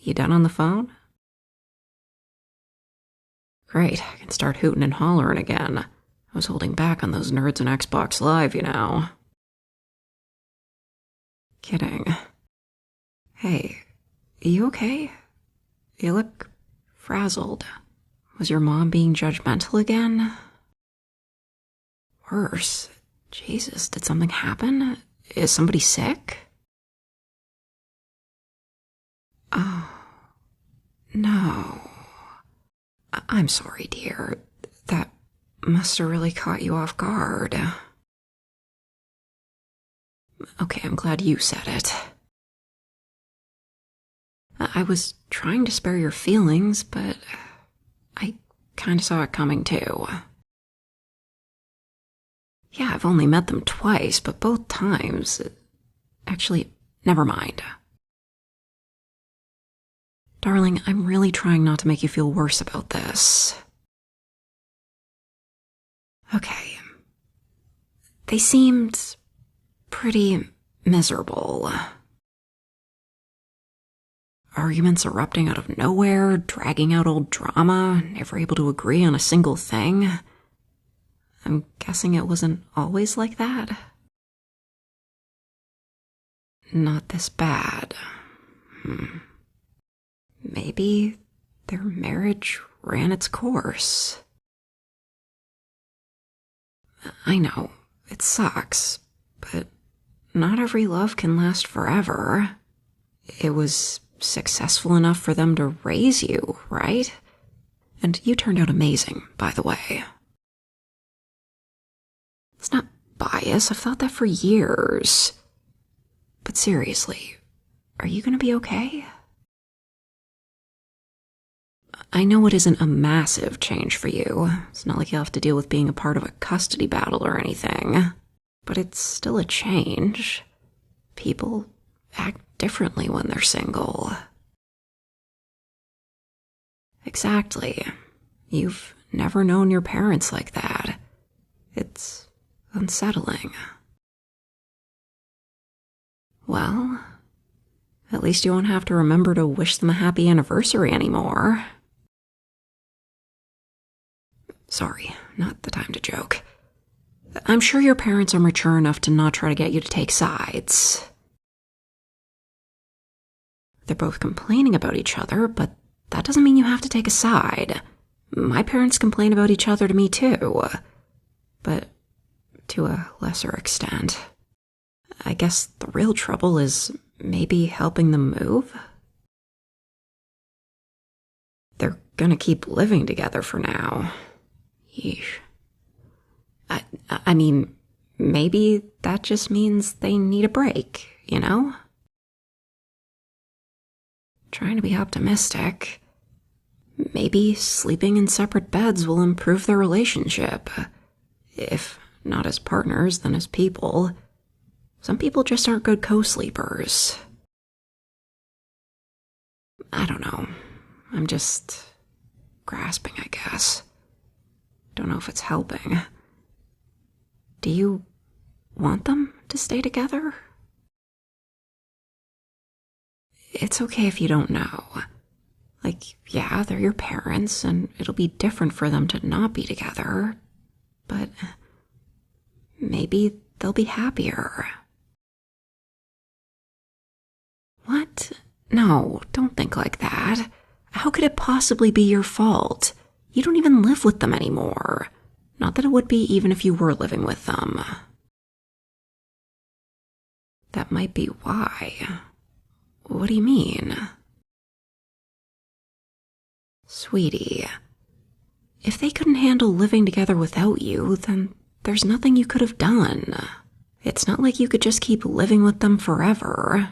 You done on the phone? Great, I can start hooting and hollering again. I was holding back on those nerds and Xbox Live, you know. Kidding. Hey, you okay? You look frazzled. Was your mom being judgmental again? Worse. Jesus, did something happen? Is somebody sick? Oh, no. I'm sorry, dear. That must have really caught you off guard. Okay, I'm glad you said it. I was trying to spare your feelings, but I kind of saw it coming too. Yeah, I've only met them twice, but both times... Actually, never mind. Darling, I'm really trying not to make you feel worse about this. Okay. They seemed pretty miserable. Arguments erupting out of nowhere, dragging out old drama, never able to agree on a single thing. I'm guessing it wasn't always like that. Not this bad. Maybe their marriage ran its course. I know, it sucks, but not every love can last forever. It was successful enough for them to raise you, right? And you turned out amazing, by the way. It's not bias, I've thought that for years. But seriously, are you gonna be okay? I know it isn't a massive change for you. It's not like you'll have to deal with being a part of a custody battle or anything. But it's still a change. People act differently when they're single. Exactly. You've never known your parents like that. It's unsettling. Well, at least you won't have to remember to wish them a happy anniversary anymore. Sorry, not the time to joke. I'm sure your parents are mature enough to not try to get you to take sides. They're both complaining about each other, but that doesn't mean you have to take a side. My parents complain about each other to me too, but to a lesser extent. I guess the real trouble is maybe helping them move? They're gonna keep living together for now. Yeesh. I mean, maybe that just means they need a break, you know? Trying to be optimistic. Maybe sleeping in separate beds will improve their relationship. If not as partners, then as people. Some people just aren't good co-sleepers. I don't know. I'm just grasping, I guess. Don't know if it's helping. Do you want them to stay together? It's okay if you don't know. Like, yeah, they're your parents, and it'll be different for them to not be together. But maybe they'll be happier. What? No, don't think like that. How could it possibly be your fault? You don't even live with them anymore. Not that it would be even if you were living with them. That might be why. What do you mean? Sweetie, if they couldn't handle living together without you, then there's nothing you could have done. It's not like you could just keep living with them forever.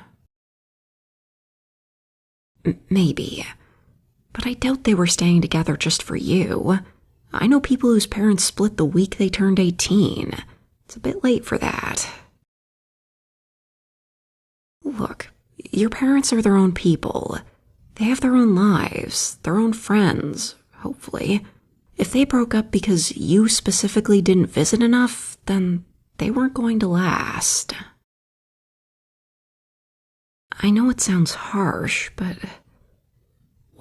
Maybe. But I doubt they were staying together just for you. I know people whose parents split the week they turned 18. It's a bit late for that. Look, your parents are their own people. They have their own lives, their own friends, hopefully. If they broke up because you specifically didn't visit enough, then they weren't going to last. I know it sounds harsh, but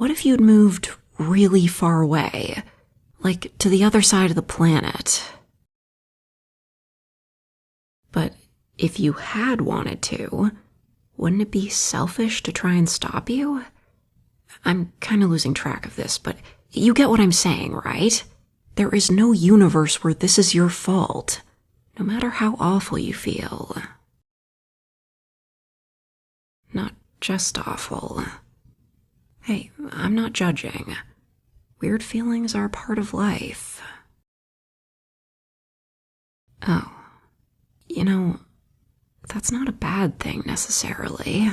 What if you'd moved really far away? Like to the other side of the planet? But if you had wanted to, wouldn't it be selfish to try and stop you? I'm kind of losing track of this, but you get what I'm saying, right? There is no universe where this is your fault, no matter how awful you feel. Not just awful. Hey, I'm not judging. Weird feelings are part of life. Oh, that's not a bad thing necessarily.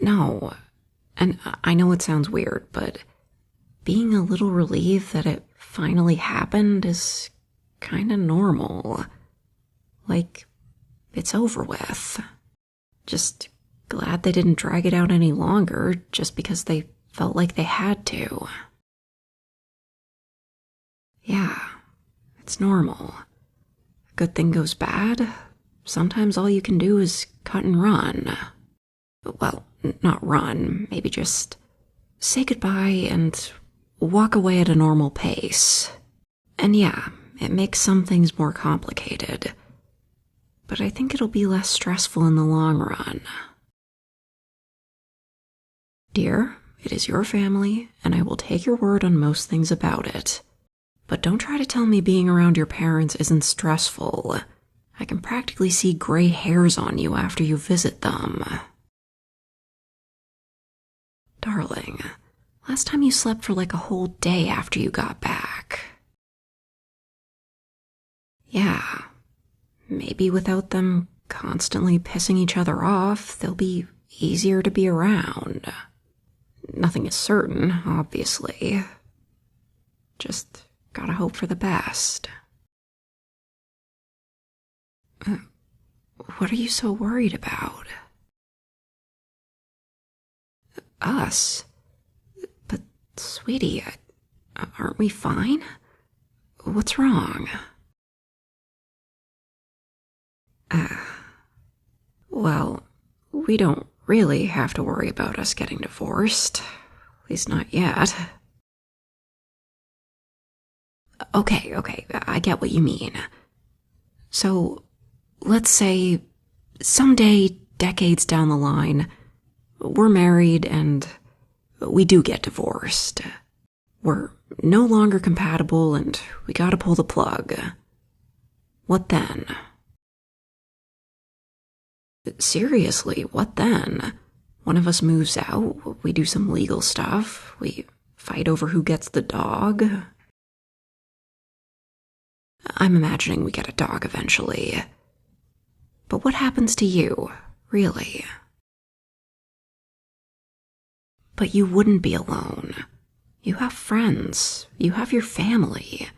No, and I know it sounds weird, but being a little relieved that it finally happened is kinda normal. Like, it's over with. Just glad they didn't drag it out any longer just because they felt like they had to. Yeah, it's normal. Good thing goes bad, sometimes all you can do is cut and run. Well, not run, maybe just say goodbye and walk away at a normal pace. And yeah, it makes some things more complicated, but I think it'll be less stressful in the long run. Dear, it is your family, and I will take your word on most things about it. But don't try to tell me being around your parents isn't stressful. I can practically see gray hairs on you after you visit them. Darling, last time you slept for like a whole day after you got back. Yeah, maybe without them constantly pissing each other off, they'll be easier to be around. Nothing is certain, obviously. Just gotta hope for the best. What are you so worried about? Us? But, sweetie, aren't we fine? What's wrong? Well, we don't really have to worry about us getting divorced. At least not yet. Okay, I get what you mean. So, let's say someday, decades down the line, we're married and we do get divorced. We're no longer compatible and we gotta pull the plug. What then? Seriously, what then? One of us moves out, we do some legal stuff, we fight over who gets the dog. I'm imagining we get a dog eventually. But what happens to you, really? But you wouldn't be alone. You have friends. You have your family.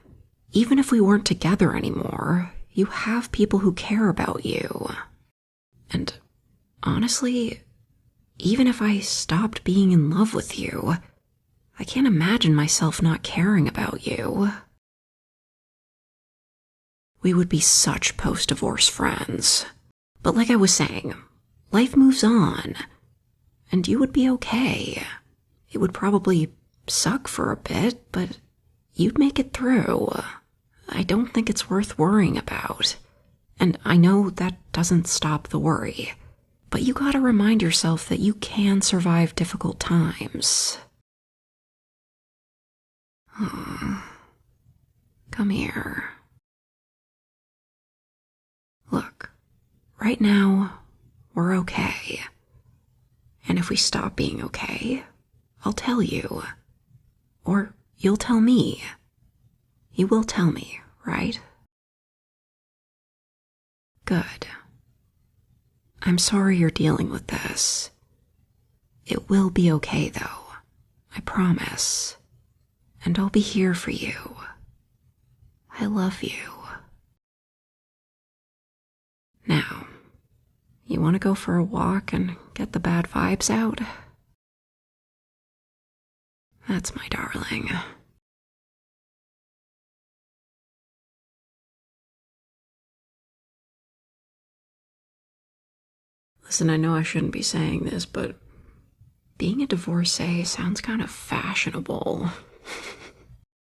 Even if we weren't together anymore, you have people who care about you. And honestly, even if I stopped being in love with you, I can't imagine myself not caring about you. We would be such post-divorce friends. But like I was saying, life moves on. And you would be okay. It would probably suck for a bit, but you'd make it through. I don't think it's worth worrying about. And I know that doesn't stop the worry. But you gotta remind yourself that you can survive difficult times. Come here. Look, right now, we're okay. And if we stop being okay, I'll tell you. Or you'll tell me. You will tell me, right? Good. I'm sorry you're dealing with this. It will be okay, though. I promise. And I'll be here for you. I love you. Now, you want to go for a walk and get the bad vibes out? That's my darling. Listen, I know I shouldn't be saying this, but Being a divorcee sounds kind of fashionable.